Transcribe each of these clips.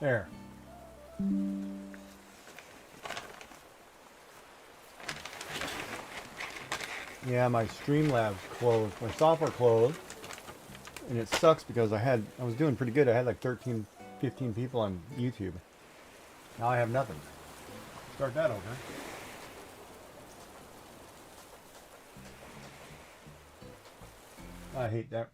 There. Yeah, my Streamlabs closed. My software closed. And it sucks because I was doing pretty good. I had like 13, 15 people on YouTube. Now I have nothing. Start that over. I hate that.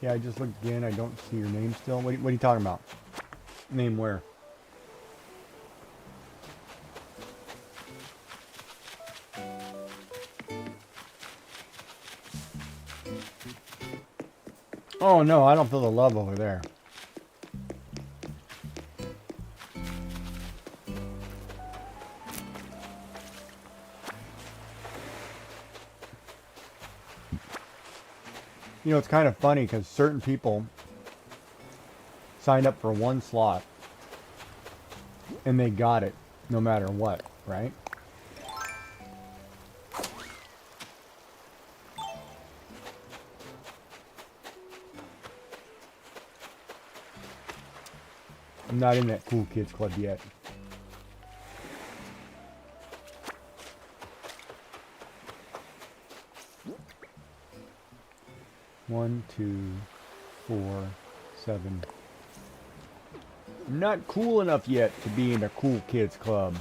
Yeah, I just looked again. I don't see your name still. What are you talking about? Name where? Oh no, I don't feel the love over there. You know, it's kind of funny because certain people signed up for one slot and they got it no matter what, right? I'm not in that cool kids club yet. One, two, four, seven. I'm not cool enough yet to be in a cool kids club.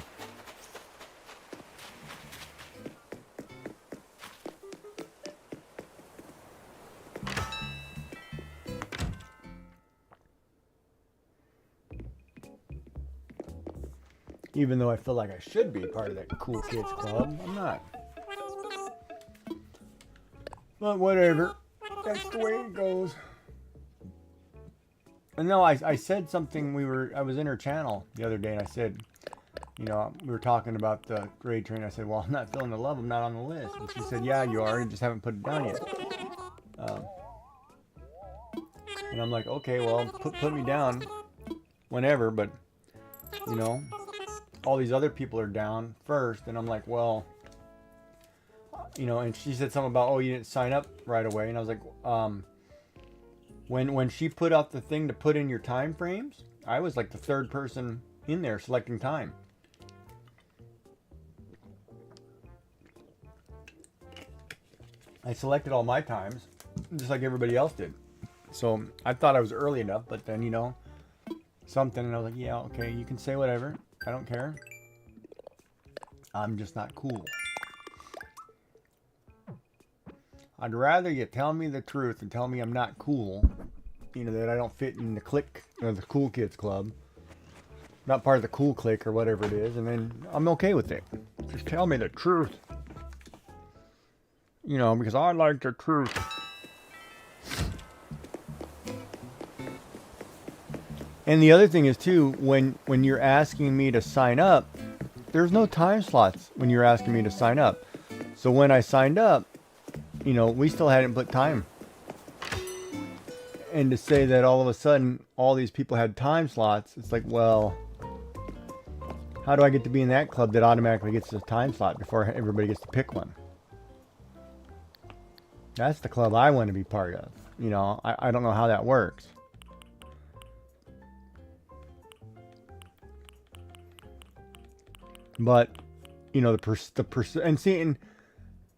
Even though I feel like I should be part of that cool kids club, I'm not. But whatever. That's the way it goes. And no, I said something. I was in her channel the other day, and I said, you know, we were talking about the grade train. I said, well, I'm not feeling the love. I'm not on the list. And she said, yeah, you are. You just haven't put it down yet. And I'm like, okay, well, put me down whenever. But, you know, all these other people are down first. And I'm like, well, you know, and she said something about, oh, you didn't sign up right away. And I was like, when she put out the thing to put in your time frames, I was like the third person in there selecting time. I selected all my times, just like everybody else did. So I thought I was early enough, but then, you know, something, and I was like, yeah, okay, you can say whatever. I don't care. I'm just not cool. I'd rather you tell me the truth and tell me I'm not cool. You know, that I don't fit in the clique or the cool kids club. Not part of the cool clique or whatever it is. And then I'm okay with it. Just tell me the truth. You know, because I like the truth. And the other thing is too, when you're asking me to sign up, there's no time slots when you're asking me to sign up. So when I signed up, you know, we still hadn't put time. And to say that all of a sudden all these people had time slots, it's like, well, how do I get to be in that club that automatically gets a time slot before everybody gets to pick one? That's the club I want to be part of. You know, I don't know how that works. But, you know,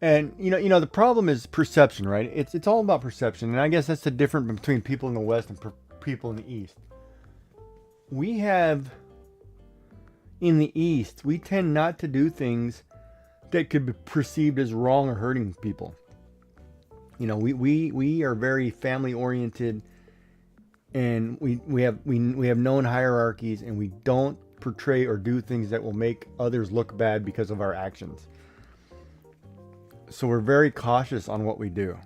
and you know the problem is perception, right? It's all about perception, and I guess that's the difference between people in the West and people in the East. We have in the East, we tend not to do things that could be perceived as wrong or hurting people. You know, we are very family oriented, and we have known hierarchies, and we don't portray or do things that will make others look bad because of our actions. So we're very cautious on what we do.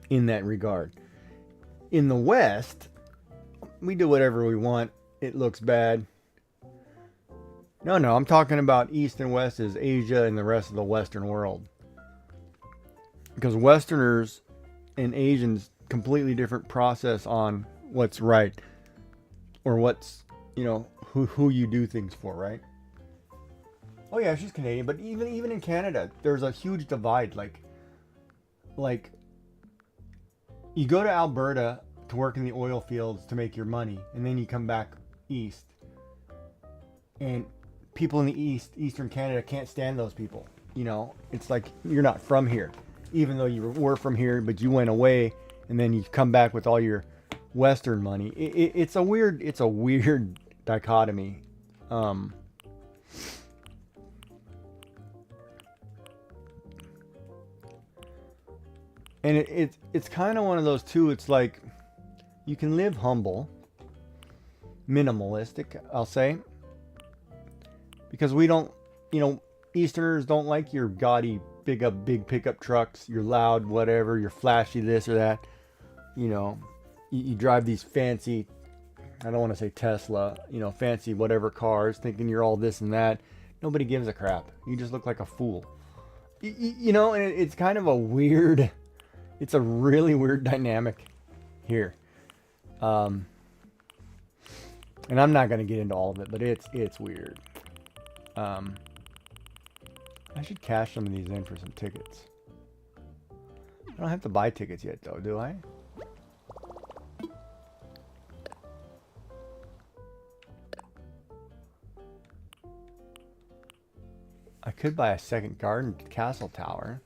in that regard. In the West, we do whatever we want. It looks bad. No, I'm talking about East and West is Asia and the rest of the Western world. Because Westerners and Asians, completely different process on what's right. Or what's, who you do things for, right? Oh yeah, she's Canadian, but even in Canada, there's a huge divide. Like you go to Alberta to work in the oil fields to make your money, and then you come back east. And people in the eastern Canada can't stand those people. It's like you're not from here, even though you were from here, but you went away, and then you come back with all your Western money. It's a weird dichotomy. And it's kind of one of those too. It's like you can live humble, minimalistic, I'll say, because we don't, Easterners don't like your gaudy big pickup trucks, your loud whatever, your flashy this or that. You drive these fancy, I don't want to say Tesla, fancy whatever cars, thinking you're all this and that. Nobody gives a crap. You just look like a fool. And it's kind of a weird. It's a really weird dynamic here. And I'm not going to get into all of it, but it's weird. I should cash some of these in for some tickets. I don't have to buy tickets yet, though, do I? I could buy a second garden castle tower.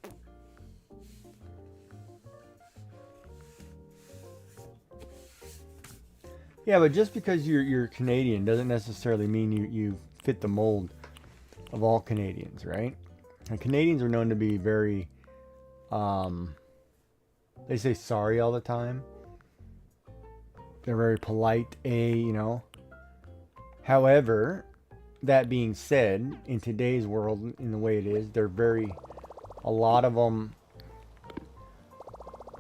Yeah, but just because you're Canadian doesn't necessarily mean you fit the mold of all Canadians, right? And Canadians are known to be very, they say sorry all the time. They're very polite, However, that being said, in today's world, in the way it is, a lot of them,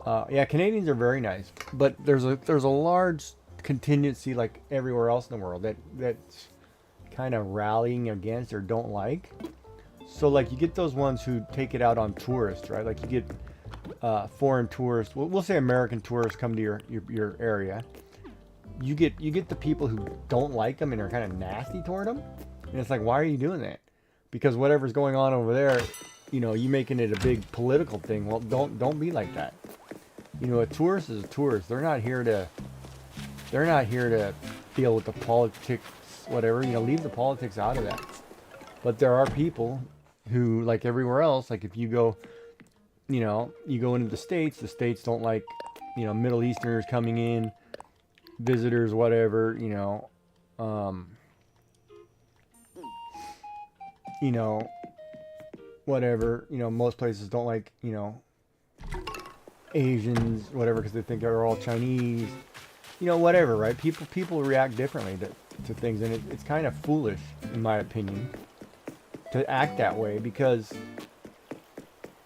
Canadians are very nice, but there's a large contingency, like everywhere else in the world, that's kind of rallying against or don't like. So like you get those ones who take it out on tourists, right? Like you get foreign tourists, we'll say American tourists come to your area. You get the people who don't like them and are kind of nasty toward them, and it's like, why are you doing that? Because whatever's going on over there, you making it a big political thing. Well, don't be like that. A tourist is a tourist. They're not here to deal with the politics, whatever. Leave the politics out of that. But there are people who, like everywhere else, like if you go, you go into the States don't like, Middle Easterners coming in, visitors, whatever, whatever, most places don't like, Asians, whatever, because they think they're all Chinese. Whatever, right? People react differently to things, and it's kind of foolish, in my opinion, to act that way, because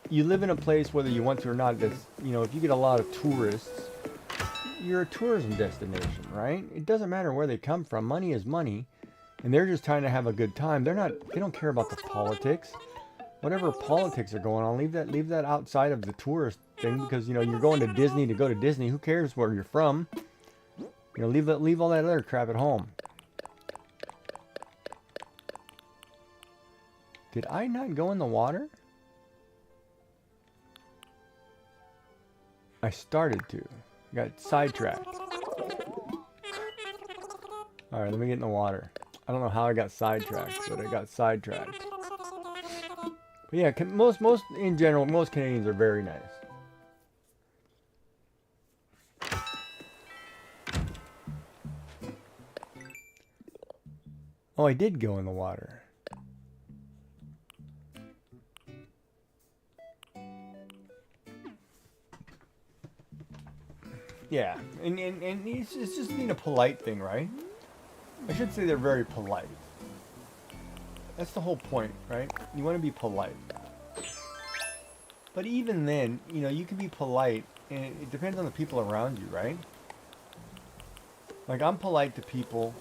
you live in a place, whether you want to or not, that's, if you get a lot of tourists, you're a tourism destination, right? It doesn't matter where they come from. Money is money, and they're just trying to have a good time. They don't care about the politics. Whatever politics are going on, leave that outside of the tourist thing, because, you're going to Disney to go to Disney. Who cares where you're from? Leave all that other crap at home. Did I not go in the water? I started to. Got sidetracked. Alright, let me get in the water. I don't know how I got sidetracked, but I got sidetracked. But yeah, most in general, most Canadians are very nice. Oh, I did go in the water. Yeah, and it's just being a polite thing, right? I should say they're very polite. That's the whole point, right? You want to be polite. But even then, you can be polite And it depends on the people around you, right? Like, I'm polite to people,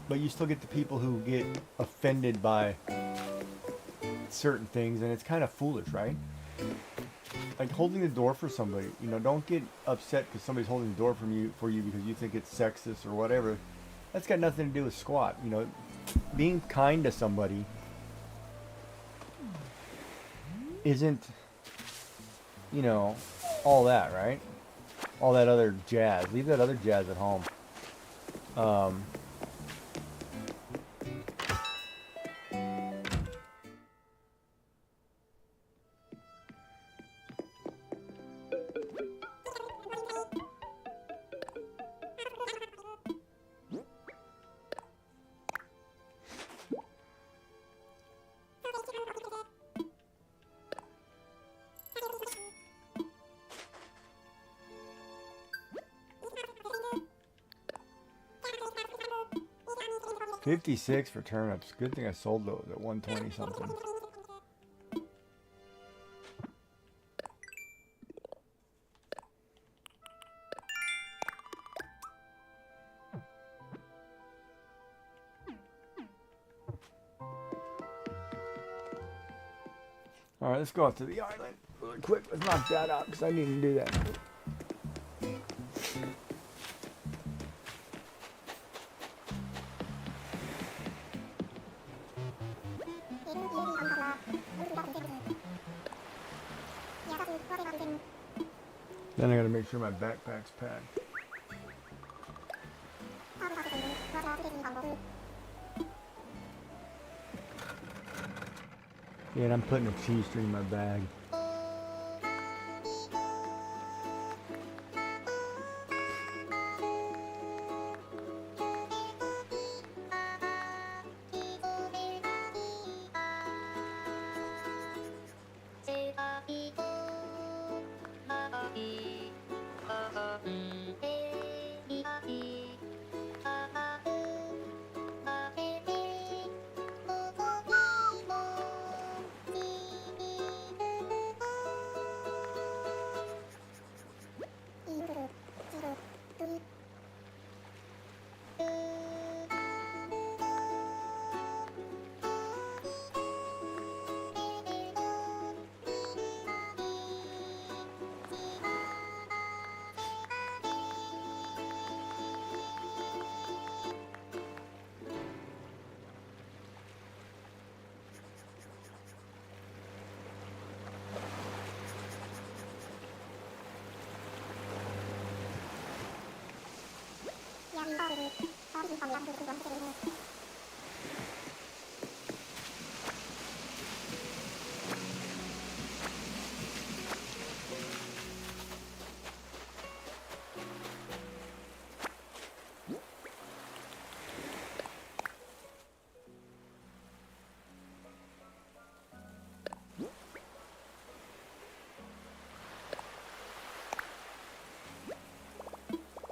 but you still get the people who get offended by certain things, and it's kind of foolish, right? Like holding the door for somebody, you know, don't get upset because somebody's holding the door for you because you think it's sexist or whatever. That's got nothing to do with squat. You know, being kind to somebody isn't, you know, all that, right? All that other jazz. Leave that other jazz at home. 56 for turnips. Good thing I sold those at 120 something. All right, let's go out to the island really quick. Let's knock that out because I need to do that. Then I gotta make sure my backpack's packed. Yeah, and I'm putting a cheese string in my bag.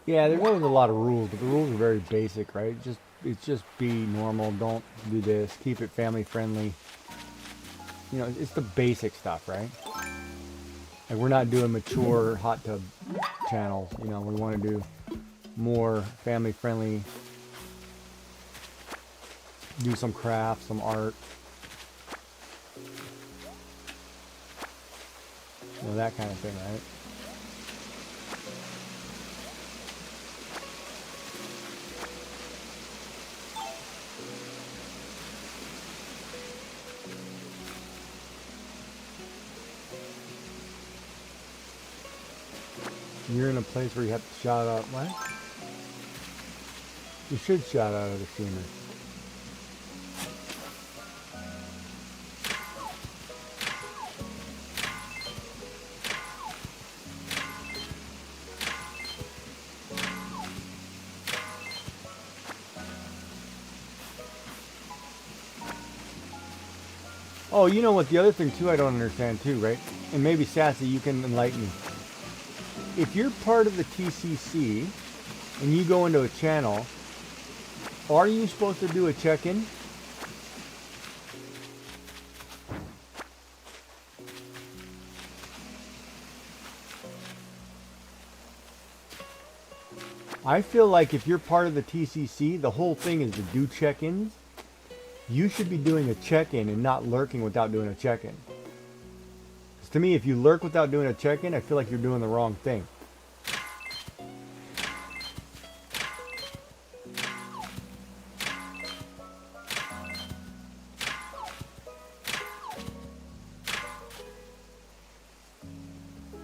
Yeah, there's always a lot of rules, but the rules are very basic, right? It's just be normal. Don't do this. Keep it family friendly. You know, it's the basic stuff, right? Like we're not doing mature hot tub channels. You know, we want to do more family friendly. Do some craft, some art. You know, that kind of thing, right? You're in a place where you have to shout out, what? You should shout out at a streamer. Oh, you know what? The other thing too I don't understand too, right? And maybe Sassy, you can enlighten me. If you're part of the TCC and you go into a channel, are you supposed to do a check-in? I feel like if you're part of the TCC, the whole thing is to do check-ins. You should be doing a check-in and not lurking without doing a check-in. To me, if you lurk without doing a check-in, I feel like you're doing the wrong thing.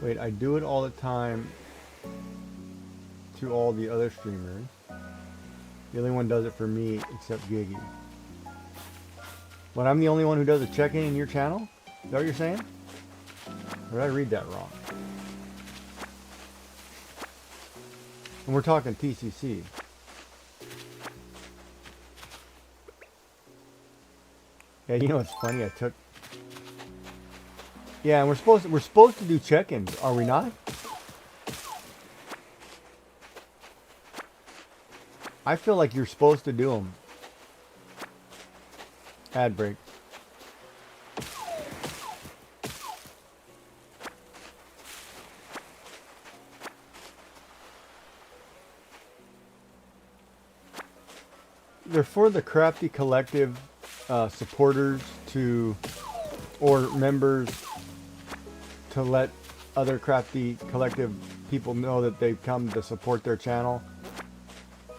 Wait, I do it all the time to all the other streamers. The only one does it for me except Giggy. But I'm the only one who does a check-in in your channel? Is that what you're saying? Or did I read that wrong? And we're talking TCC. Yeah, you know what's funny? Yeah, and we're supposed to do check-ins, are we not? I feel like you're supposed to do them. Ad break. They're for the Crafty Collective supporters or members to let other Crafty Collective people know that they've come to support their channel.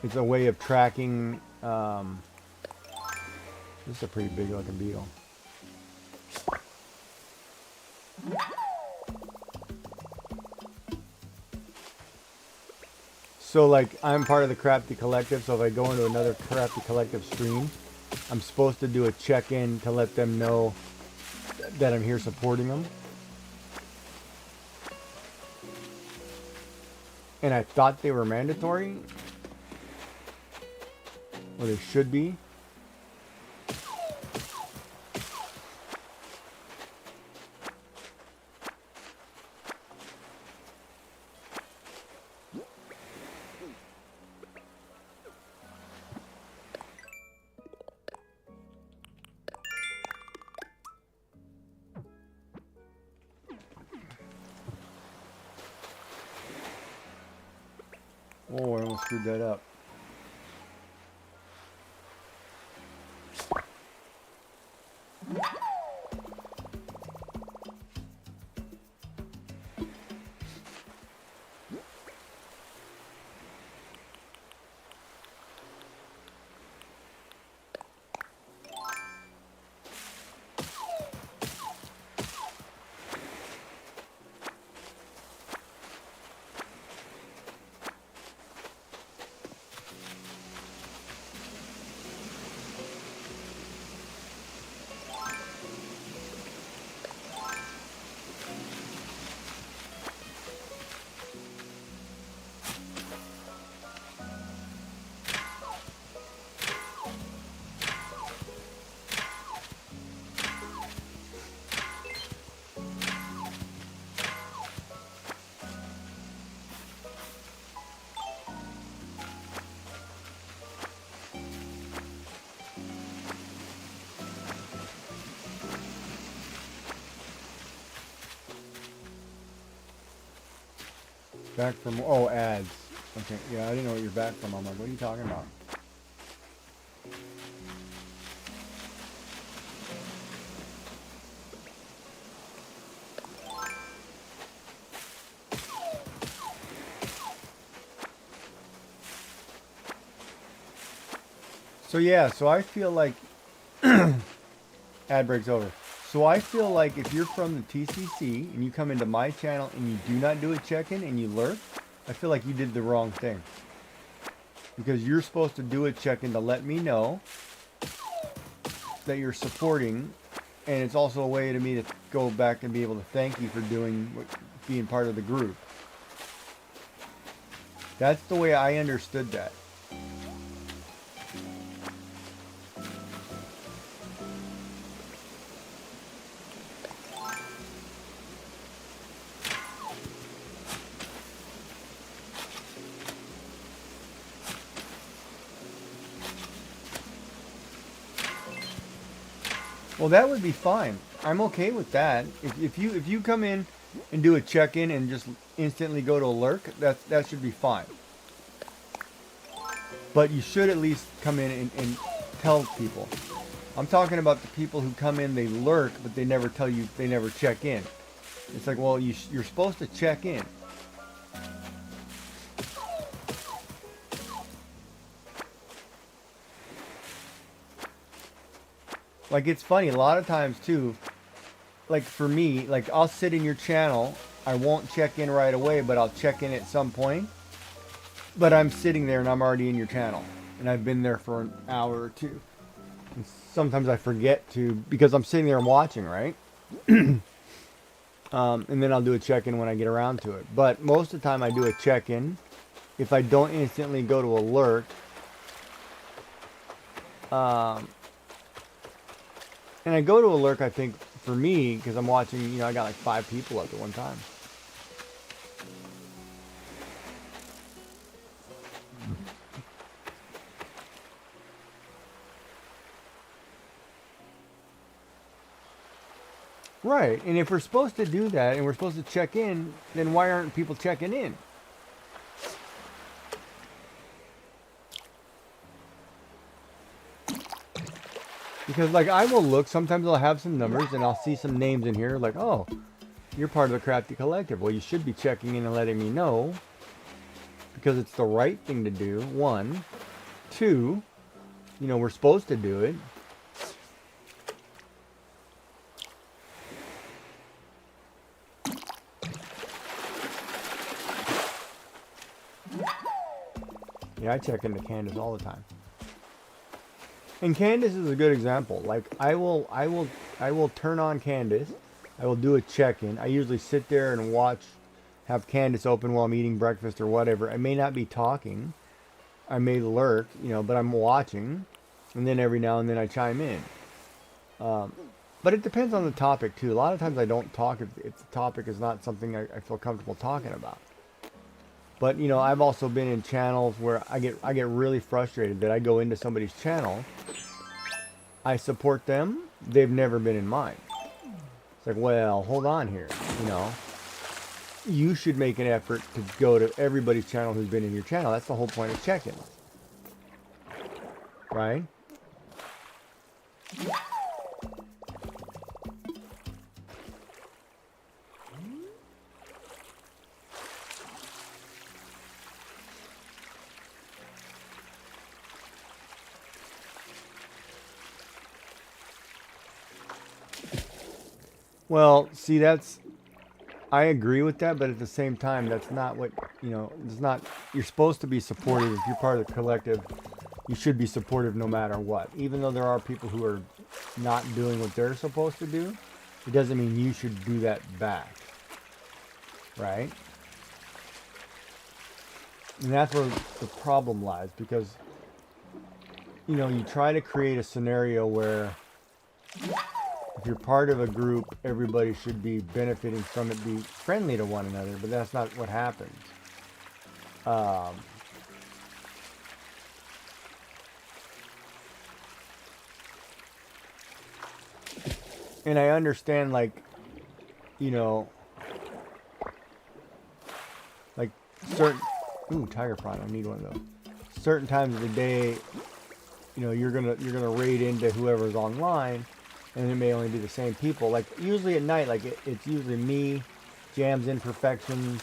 It's a way of tracking. This is a pretty big looking beetle. So like I'm part of the Crafty Collective, so if I go into another Crafty Collective stream, I'm supposed to do a check-in to let them know that I'm here supporting them. And I thought they were mandatory. Or they should be. Oh, I almost screwed that up. Back from, oh, ads. Okay, yeah, I didn't know what you're back from. I'm like, what are you talking about? So yeah, so I feel like ad breaks over. So I feel like if you're from the TCC and you come into my channel and you do not do a check-in and you lurk, I feel like you did the wrong thing. Because you're supposed to do a check-in to let me know that you're supporting, and it's also a way to me to go back and be able to thank you for being part of the group. That's the way I understood that. Well, that would be fine. I'm okay with that. If you come in and do a check-in and just instantly go to a lurk, that should be fine. but you should at least come in and tell people. I'm talking about the people who come in, they lurk, but they never tell you, they never check in. It's like, well, you're supposed to check in. Like, it's funny, a lot of times too, like for me, like I'll sit in your channel, I won't check in right away, but I'll check in at some point. But I'm sitting there and I'm already in your channel. And I've been there for an hour or two. And sometimes I forget to, because I'm sitting there and watching, right? And then I'll do a check-in when I get around to it. But most of the time I do a check-in. If I don't instantly go to alert, and I go to alert, I think, for me, because I'm watching, you know, I got like 5 people up at one time. Right, and if we're supposed to do that and we're supposed to check in, then why aren't people checking in? Because like I will look, sometimes I'll have some numbers and I'll see some names in here like, oh, you're part of the Crafty Collective. Well, you should be checking in and letting me know because it's the right thing to do, 1. 2, you know, we're supposed to do it. Yeah, I check into Candace all the time. And Candace is a good example. Like I will turn on Candace. I will do a check-in. I usually sit there and watch, have Candace open while I'm eating breakfast or whatever. I may not be talking. I may lurk, you know, but I'm watching. And then every now and then I chime in. But it depends on the topic too. A lot of times I don't talk if the topic is not something I feel comfortable talking about. But you know, I've also been in channels where I get really frustrated that I go into somebody's channel, I support them, they've never been in mine. It's like, well, hold on here, you know. You should make an effort to go to everybody's channel who's been in your channel. That's the whole point of check-in. Right? Well, see, I agree with that, but at the same time, that's not what, you know, it's not, you're supposed to be supportive. If you're part of the collective, you should be supportive no matter what. Even though there are people who are not doing what they're supposed to do, it doesn't mean you should do that back. Right? And that's where the problem lies, because, you know, you try to create a scenario where if you're part of a group, everybody should be benefiting from it, be friendly to one another, but that's not what happens. And I understand, like, you know, like certain, ooh, tiger prawn, I need one of those. Certain times of the day, you know, you're gonna raid into whoever's online, and it may only be the same people. Like usually at night, like it's usually me, Jams Imperfections,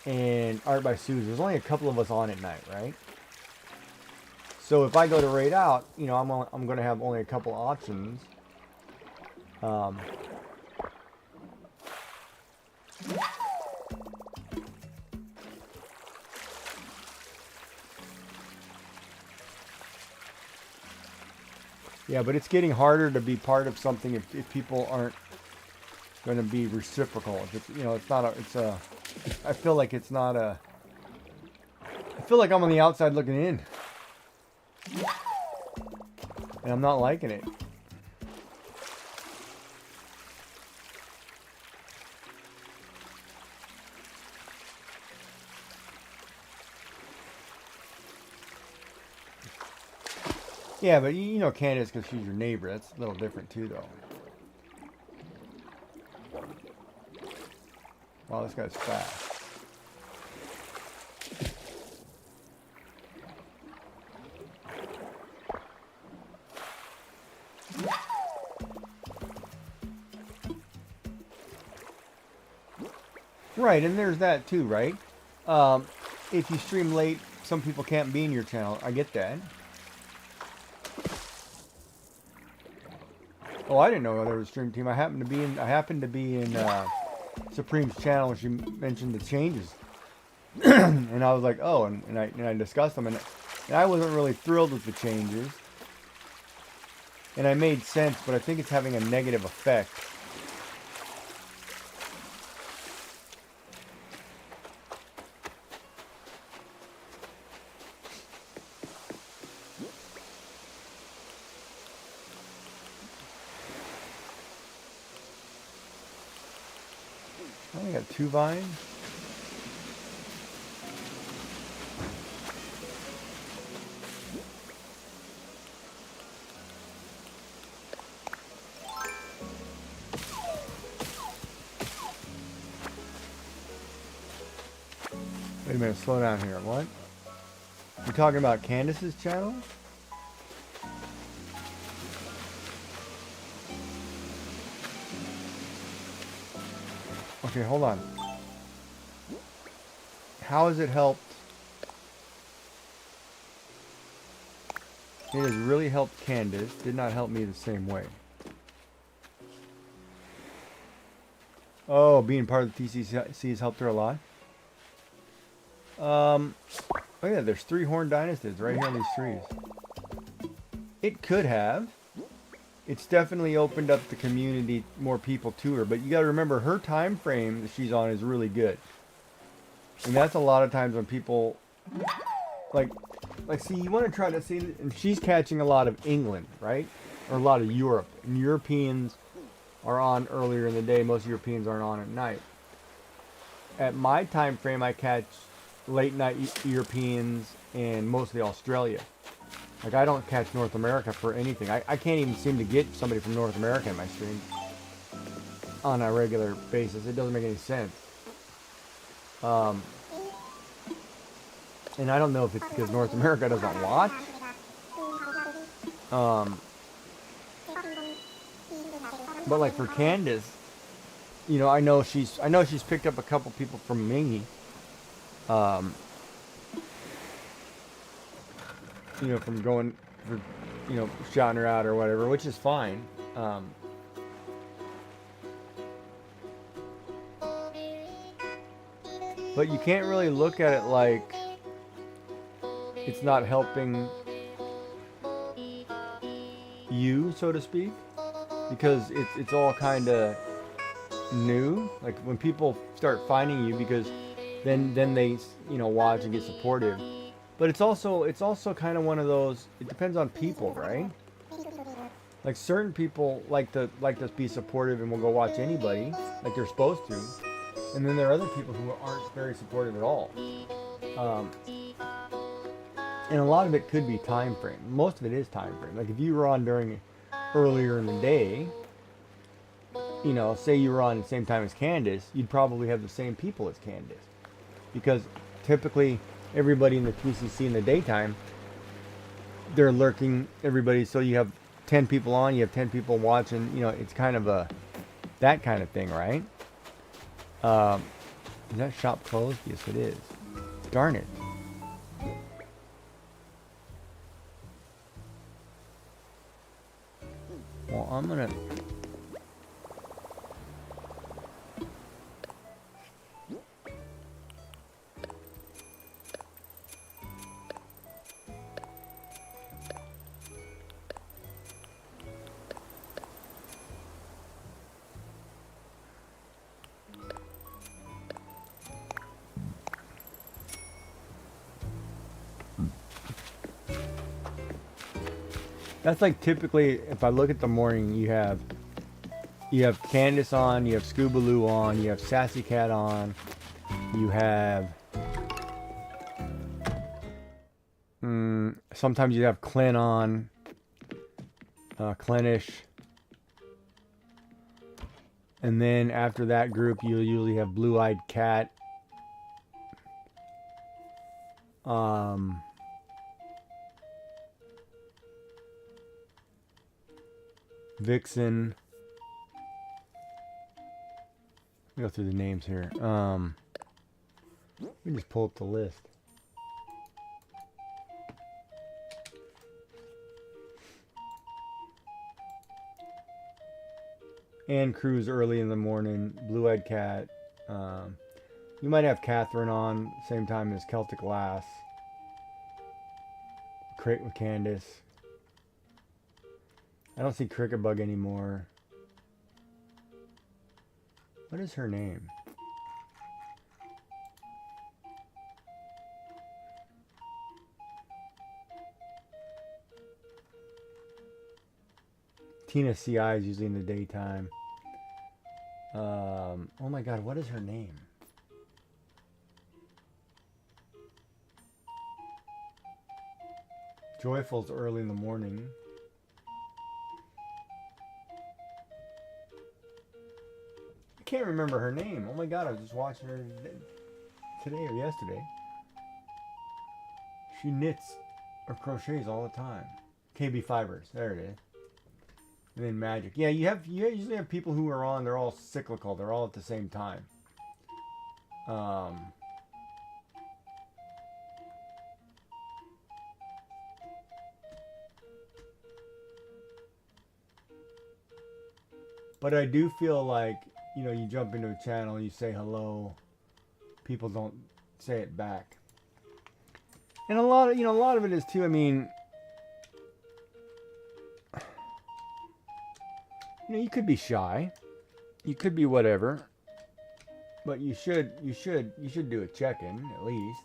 and Art by Suze. There's only a couple of us on at night, right? So if I go to raid out, you know, I'm going to have only a couple options. Yeah, but it's getting harder to be part of something if people aren't going to be reciprocal. If it's, you know, it's not a, it's a, I feel like it's not a, I feel like I'm on the outside looking in. And I'm not liking it. Yeah, but you know Candace because she's your neighbor. That's a little different too, though. Wow, this guy's fast. Right, and there's that too, right? Um, if you stream late, some people can't be in your channel. I get that. Oh, I didn't know there was a stream team. I happened to be in. I happened to be in Supreme's channel when she mentioned the changes, and I was like, oh, and I discussed them, and I wasn't really thrilled with the changes, and I made sense, but I think it's having a negative effect. I only got 2 vines. Wait a minute, slow down here. What? You're talking about Candace's channel? Okay, hold on. How has it helped? It has really helped Candace. Did not help me the same way. Oh, being part of the TCC has helped her a lot. Oh yeah, there's 3 horned dynasts right here on these trees. It could have. It's definitely opened up the community, more people to her. But you got to remember, her time frame that she's on is really good. And that's a lot of times when people, like see, you want to try to see, and she's catching a lot of England, right? Or a lot of Europe. And Europeans are on earlier in the day. Most Europeans aren't on at night. At my time frame, I catch late night Europeans and mostly Australia. Like, I don't catch North America for anything. I can't even seem to get somebody from North America in my stream on a regular basis. It doesn't make any sense. And I don't know if it's because North America doesn't watch. But like for Candace, you know, I know she's picked up a couple people from Mingy. You know, from going for, you know, shouting her out or whatever, which is fine. But you can't really look at it like it's not helping you, so to speak, because it's all kind of new. Like when people start finding you, because then they, you know, watch and get supportive. But it's also kind of one of those. It depends on people, right? Like certain people like to be supportive and will go watch anybody like they're supposed to, and then there are other people who aren't very supportive at all. And a lot of it could be time frame. Most of it is time frame. Like if you were on during earlier in the day, you know, say you were on the same time as Candace, you'd probably have the same people as Candace, because typically everybody in the TCC in the daytime, they're lurking, everybody, so you have 10 people on, you have 10 people watching, you know, it's kind of that kind of thing, right? Is that shop closed? Yes, it is. Darn it. Well, I'm gonna... That's like typically, if I look at the morning, you have Candace on, you have Scoobaloo on, you have Sassy Cat on, you have sometimes you have Clint on, Clinish, and then after that group, you'll usually have Blue Eyed Cat, Vixen, Go through the names here. Let me just pull up the list. Ann Cruz early in the morning. Blue-eyed cat. You might have Catherine on same time as Celtic Lass. Crate with Candace. I don't see Cricket Bug anymore. What is her name? Tina CI is usually in the daytime. Oh my god, what is her name? Joyful's early in the morning. I can't remember her name. Oh my god, I was just watching her today or yesterday. She knits or crochets all the time. KB Fibers, there it is. And then Magic. Yeah, you usually have people who are on, they're all cyclical. They're all at the same time. But I do feel like, you know, you jump into a channel, you say hello, people don't say it back. And a lot of it is too, I mean, you know, you could be shy. You could be whatever. But you should do a check-in at least.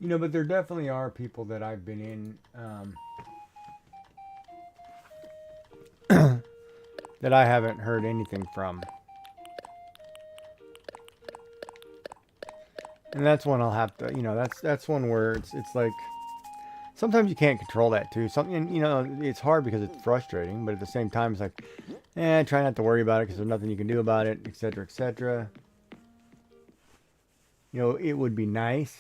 You know, but there definitely are people that I've been in that I haven't heard anything from. And that's one I'll have to, you know, that's one where it's like sometimes you can't control that too. Something, you know, it's hard because it's frustrating, but at the same time it's like, try not to worry about it because there's nothing you can do about it, etc., etc. You know, it would be nice,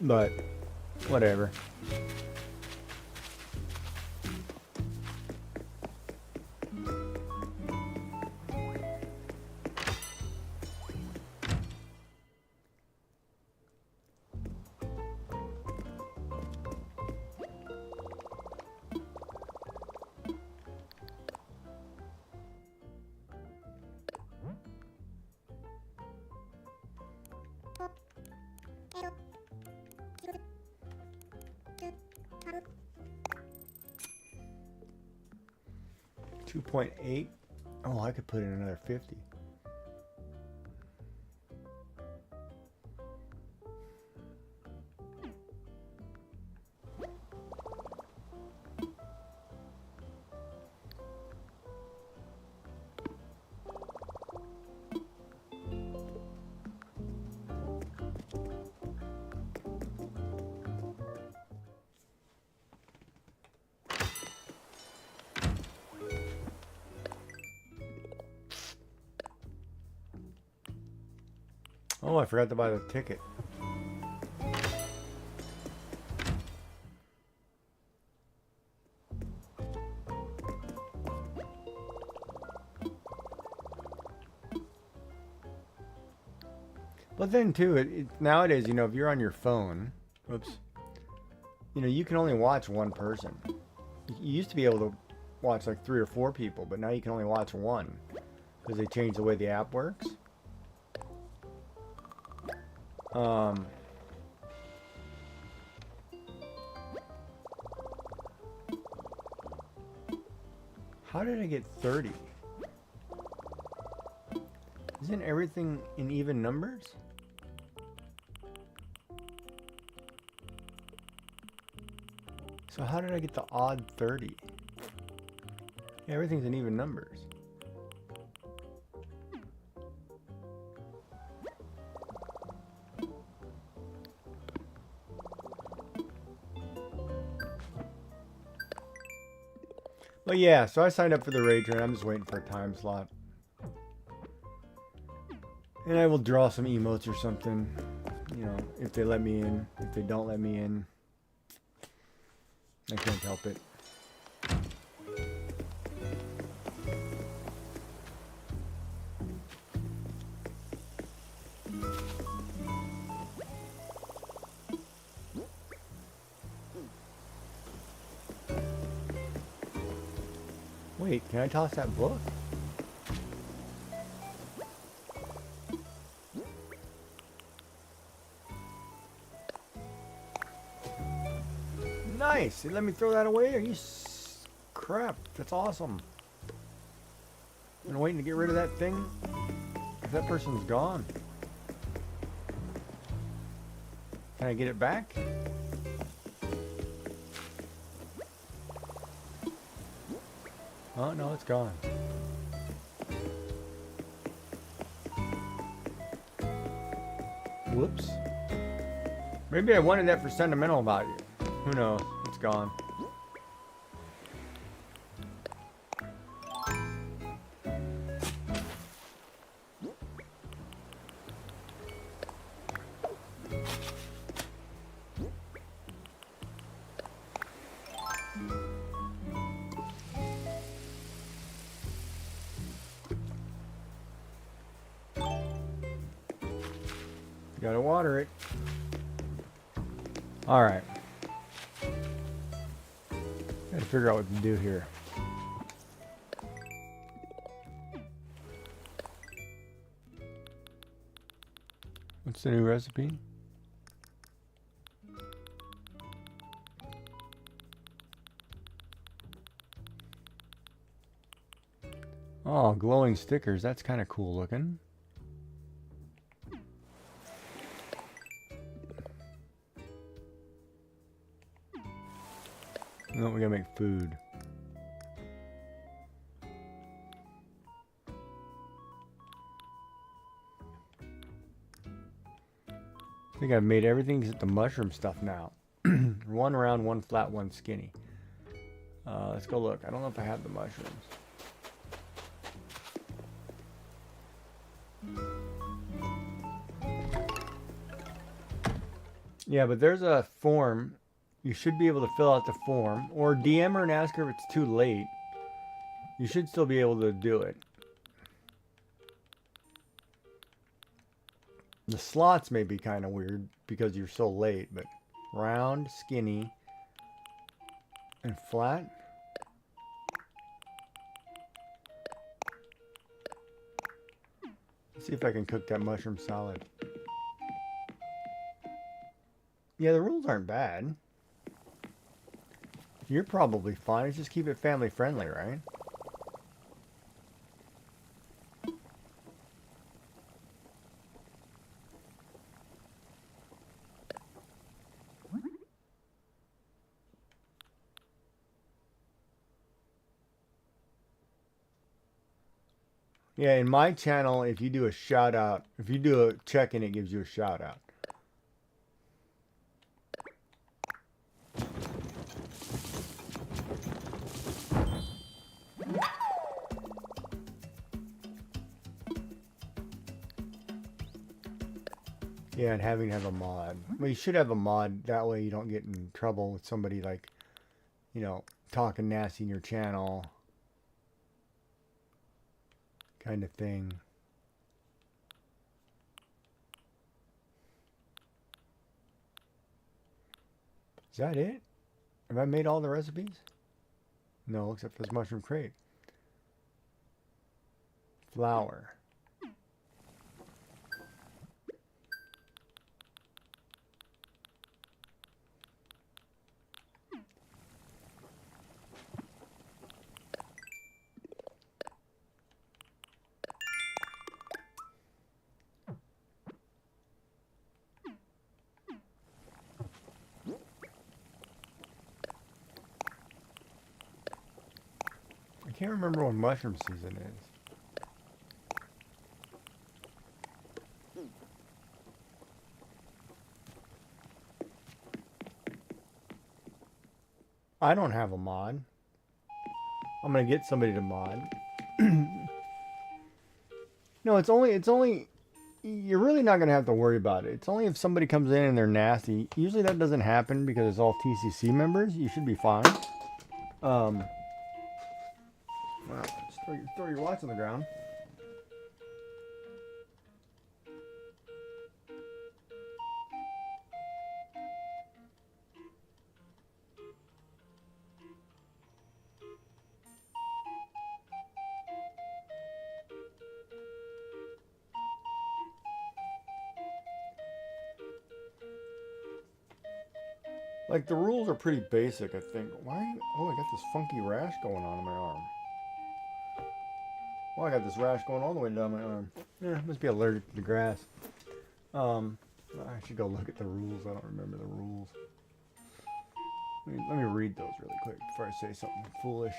but whatever. $2.8. Oh, I could put in another 50. Oh, I forgot to buy the ticket. But then too, nowadays, you know, if you're on your phone, oops, you know, you can only watch one person. You used to be able to watch like 3 or 4 people, but now you can only watch one because they changed the way the app works. How did I get 30? Isn't everything in even numbers? So how did I get the odd 30? Everything's in even numbers. But yeah, so I signed up for the raid train. I'm just waiting for a time slot. And I will draw some emotes or something. You know, if they let me in. If they don't let me in, I can't help it. Wait, can I toss that book? Nice! Let me throw that away? Are you crap? That's awesome. I've been waiting to get rid of that thing. If that person's gone. Can I get it back? Oh, no, it's gone. Whoops. Maybe I wanted that for sentimental value. Who knows? It's gone. Gotta water it. Alright. Gotta figure out what to do here. What's the new recipe? Oh, glowing stickers. That's kind of cool looking. No, we gotta make food. I think I've made everything except the mushroom stuff now. One round, one flat, one skinny. Let's go look. I don't know if I have the mushrooms. Yeah, but there's a form. You should be able to fill out the form. Or DM her and ask her if it's too late. You should still be able to do it. The slots may be kind of weird because you're so late, but round, skinny, and flat. Let's see if I can cook that mushroom salad. Yeah, the rules aren't bad. You're probably fine. Just keep it family friendly, right? Yeah, in my channel, if you do a shout out, if you do a check-in, it gives you a shout out. Yeah, and having to have a mod. Well, you should have a mod. That way you don't get in trouble with somebody like, you know, talking nasty in your channel. Kind of thing. Is that it? Have I made all the recipes? No, except for this mushroom crate. Flour. I can't remember when mushroom season is. I don't have a mod. I'm gonna get somebody to mod. No, it's only you're really not gonna have to worry about it. It's only if somebody comes in and they're nasty. Usually that doesn't happen because it's all TCC members. You should be fine. Wow, just throw your watch on the ground. Like the rules are pretty basic, I think. Why? Oh, I got this funky rash going on my arm. Well, I got this rash going all the way down my arm. Yeah, must be allergic to the grass. I should go look at the rules. I don't remember the rules. Let me read those really quick before I say something foolish.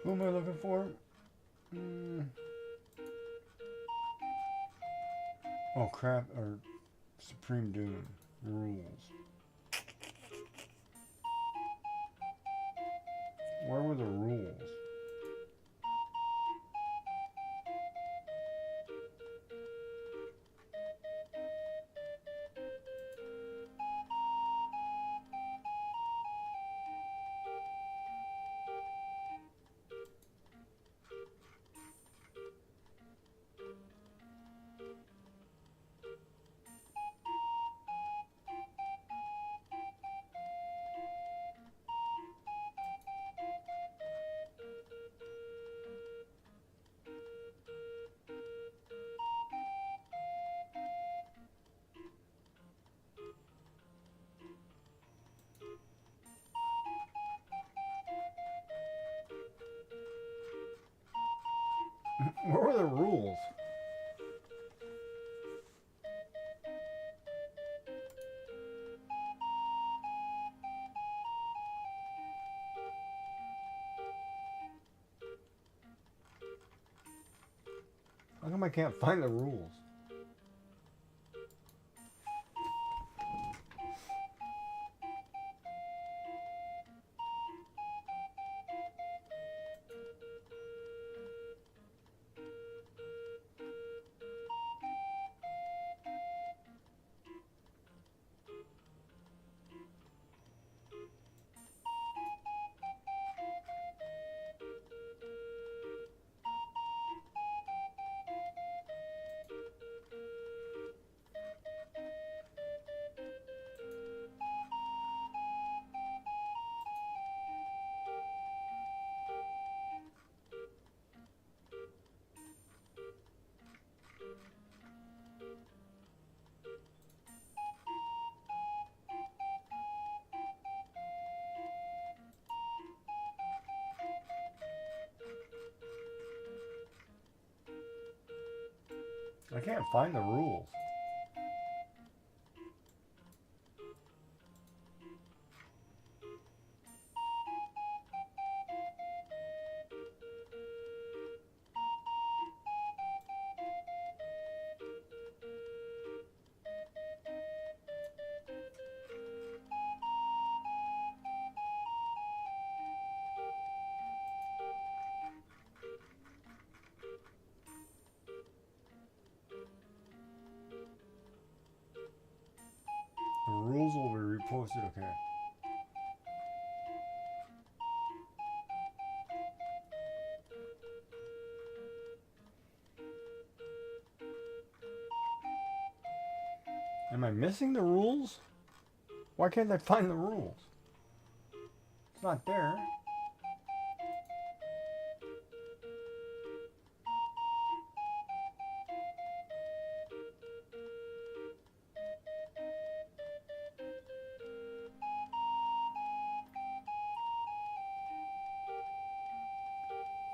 Who am I looking for? Oh crap! Or Supreme Doom rules. Where were the rules? Where were the rules? How come I can't find the rules? I can't find the rules. The rules will be reposted. Okay. Am I missing the rules? Why can't I find the rules? It's not there.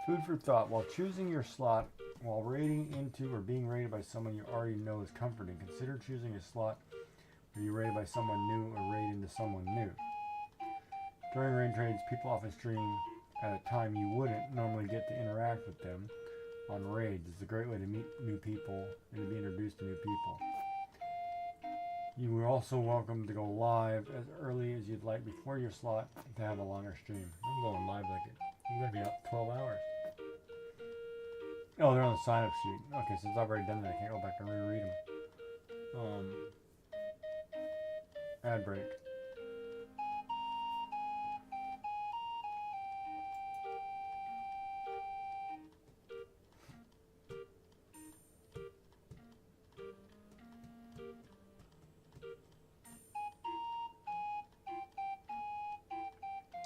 Food for thought. While choosing your slot, while raiding into or being raided by someone you already know is comforting, consider choosing a slot where you're raided by someone new or raid into someone new. During raid trades, people often stream at a time you wouldn't normally get to interact with them on raids. It's a great way to meet new people and to be introduced to new people. You are also welcome to go live as early as you'd like before your slot to have a longer stream. I'm going live like it. I'm going to be up 12 hours. Oh, they're on the sign up sheet. Okay, since I've already done that, I can't go back and reread them. Ad break.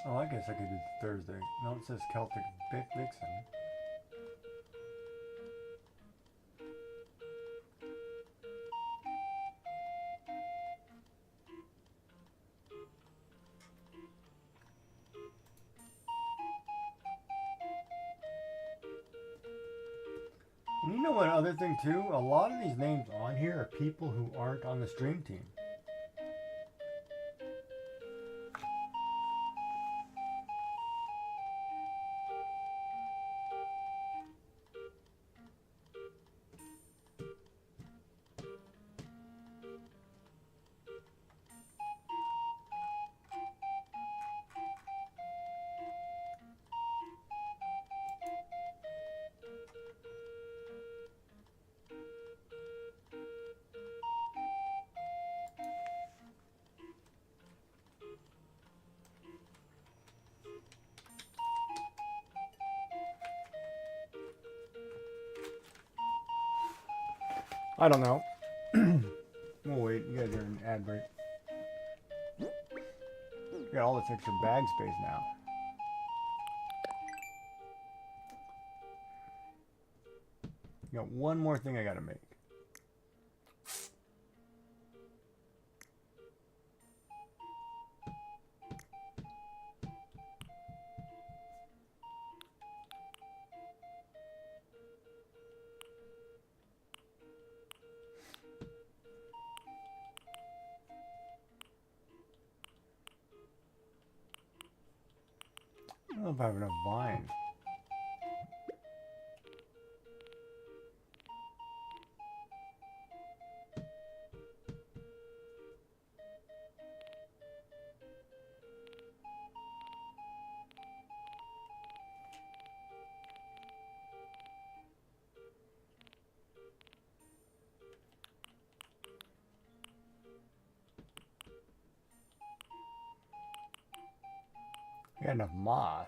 Oh, I guess I could do Thursday. No, it says Celtic Vixen. And you know what other thing too? A lot of these names on here are people who aren't on the stream team. I don't know. We'll wait. You guys are in ad break. Got all this extra bag space now. Got one more thing I gotta make. I don't know if I have enough vines. I got enough moss.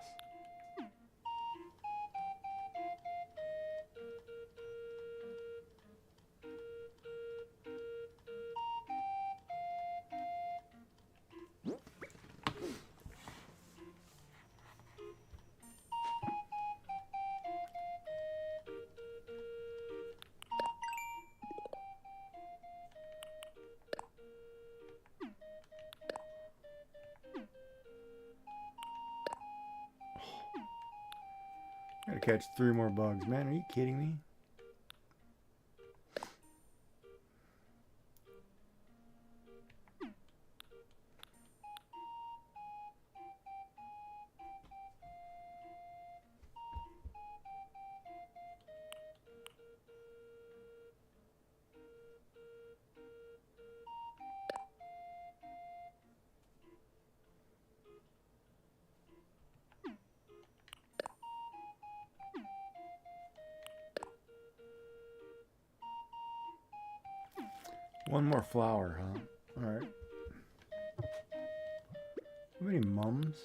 Gotta catch 3 more bugs. Man, are you kidding me? One more flower, huh? Alright. How many mums?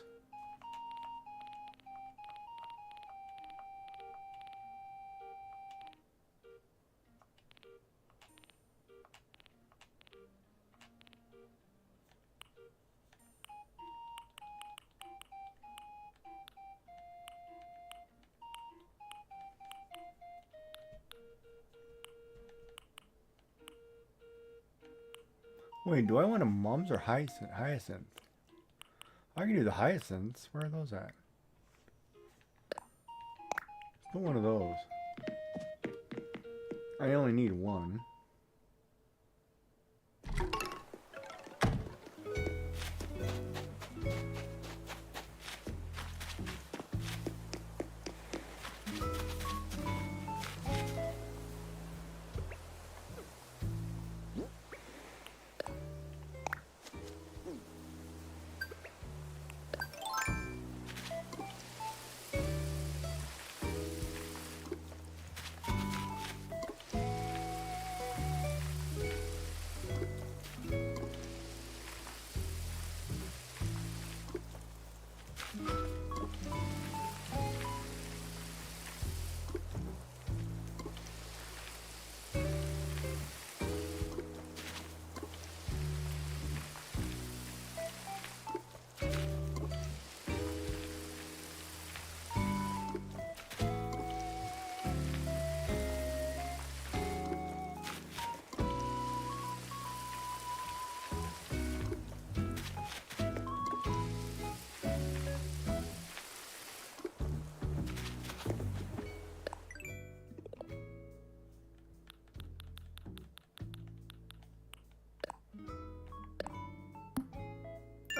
Wait, do I want a mums or hyacinth? I can do the hyacinths. Where are those at? Still one of those. I only need one.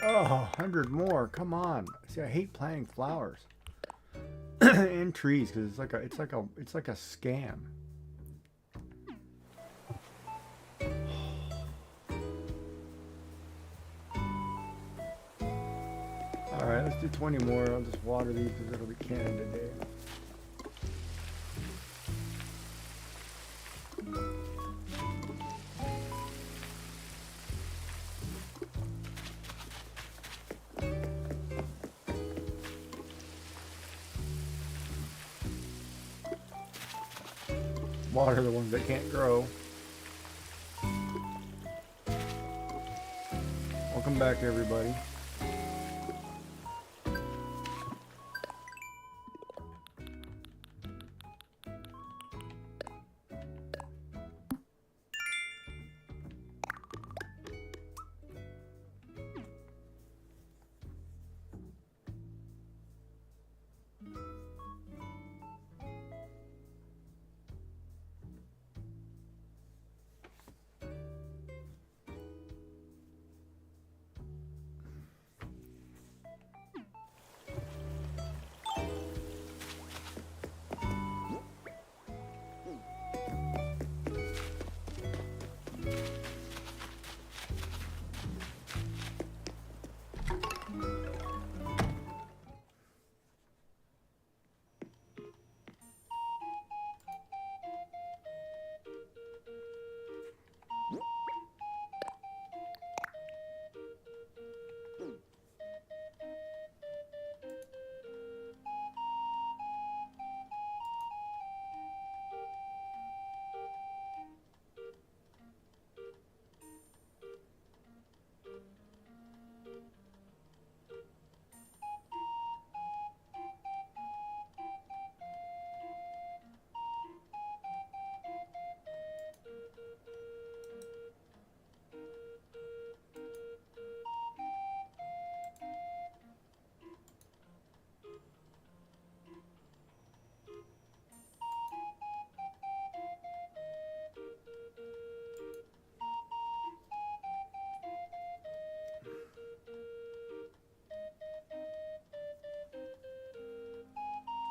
Oh, 100 more. Come on. See, I hate planting flowers and trees because it's like a scam. All right, let's do 20 more. I'll just water these because it'll be canning today. Water the ones that can't grow. Welcome back, everybody.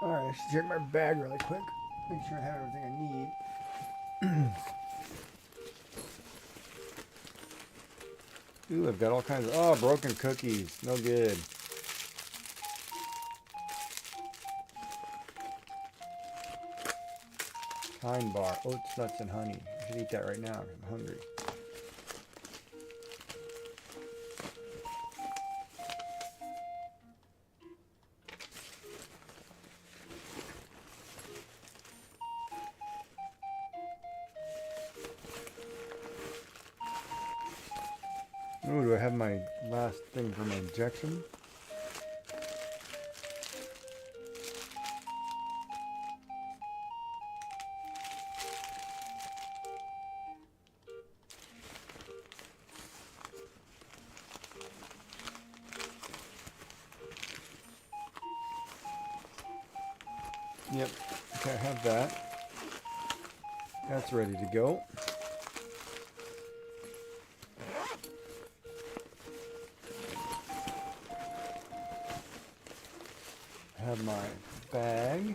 All right, I should check my bag really quick. Make sure I have everything I need. Ooh, I've got all kinds of broken cookies. No good. Pine bar, oats, nuts, and honey. I should eat that right now. I'm hungry. Ooh, do I have my last thing for my injection? Yep. Okay, I have that. That's ready to go. I have my bag.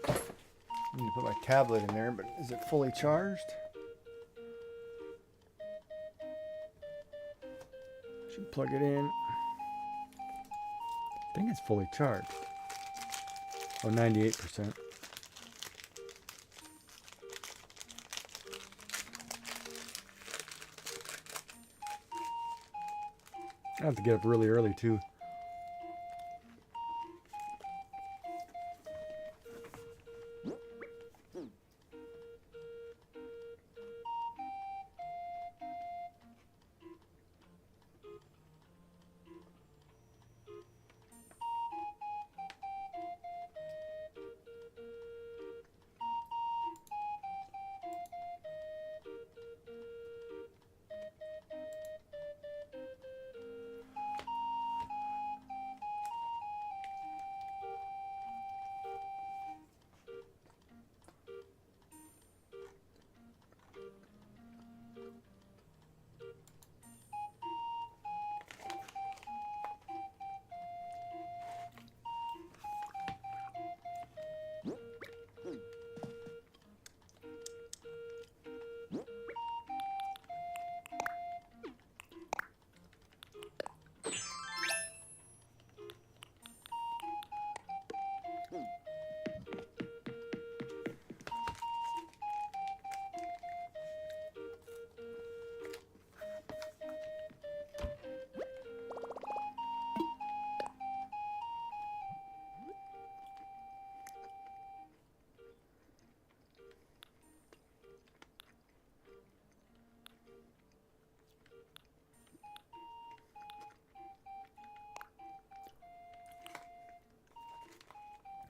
I need to put my tablet in there, but is it fully charged? Should plug it in. I think it's fully charged. Oh, 98%. I have to get up really early too.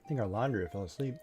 I think our laundry fell asleep.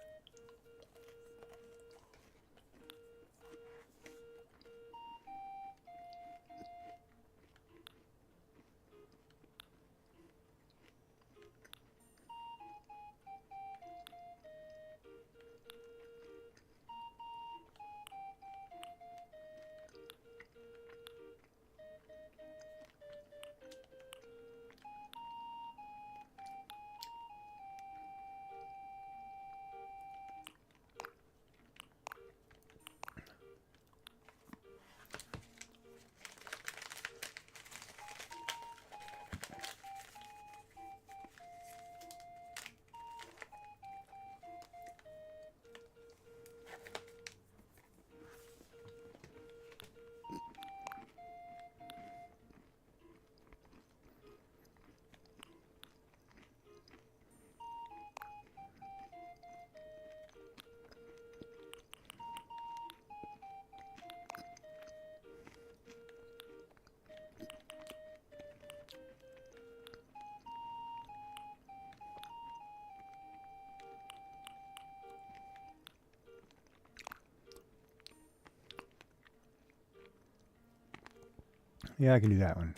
Yeah, I can do that one.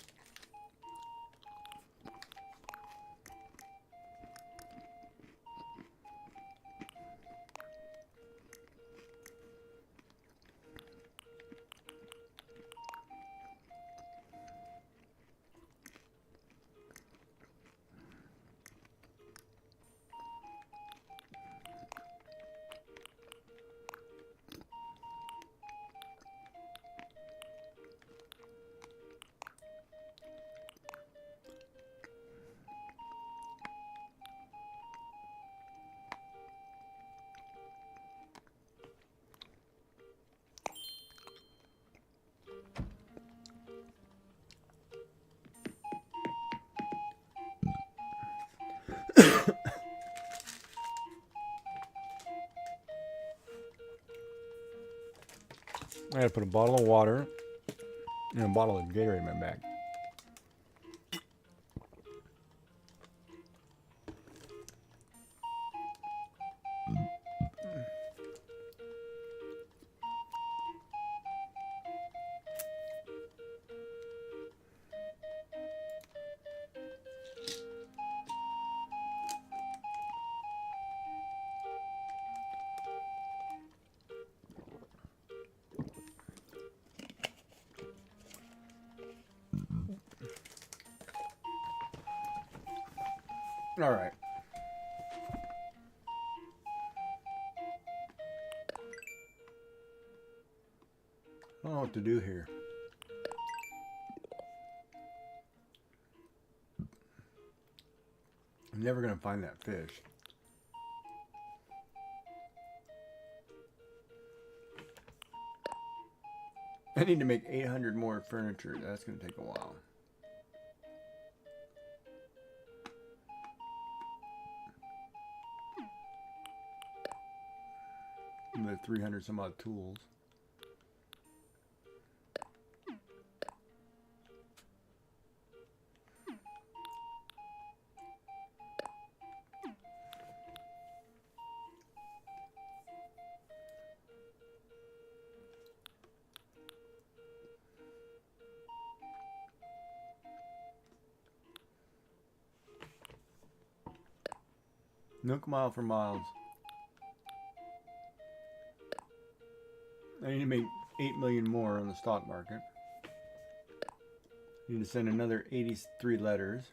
I gotta put a bottle of water and a bottle of Gatorade in my bag. All right. I don't know what to do here. I'm never going to find that fish. I need to make 800 more furniture. That's going to take a while. The 300 some odd tools. Nook mile for miles. I need to make 8 million more on the stock market. I need to send another 83 letters.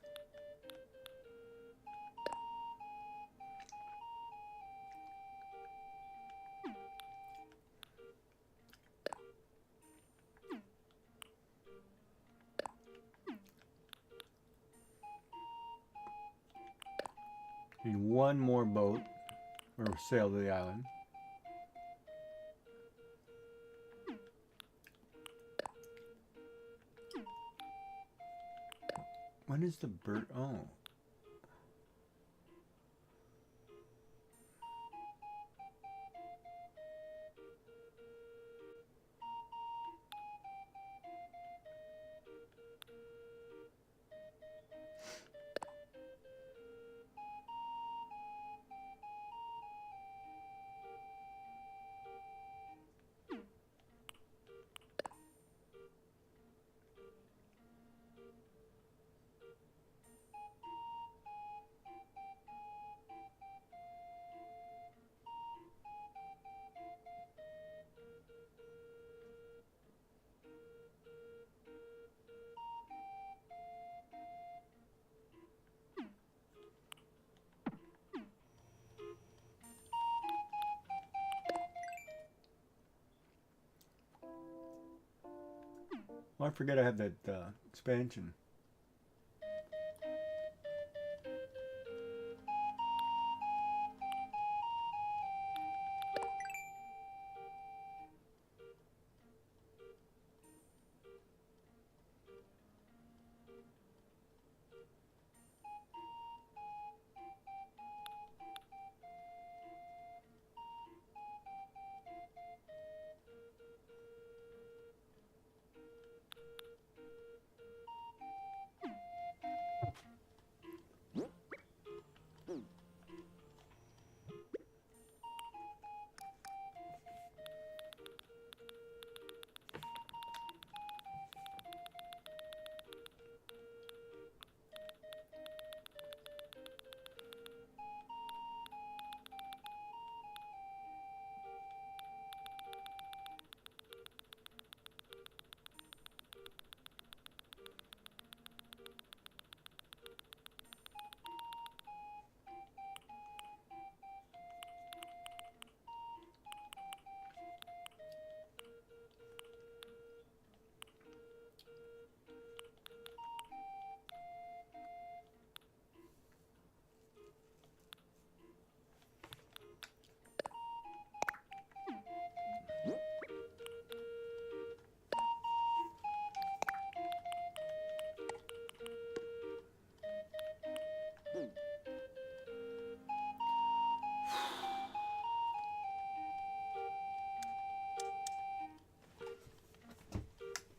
Need one more boat or sail to the island. When is the bird? Oh. Well, I forget I have that expansion.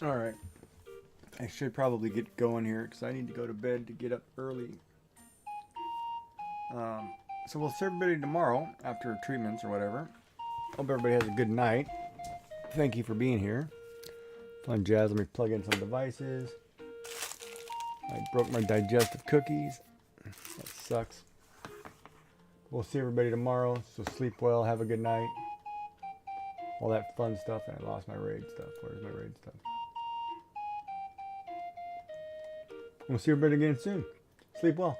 All right. I should probably get going here because I need to go to bed to get up early. So we'll see everybody tomorrow after treatments or whatever. Hope everybody has a good night. Thank you for being here. Fun jazz. Let me plug in some devices. I broke my digestive cookies. That sucks. We'll see everybody tomorrow. So sleep well. Have a good night. All that fun stuff. And I lost my raid stuff. Where's my raid stuff? We'll see everybody again soon. Sleep well.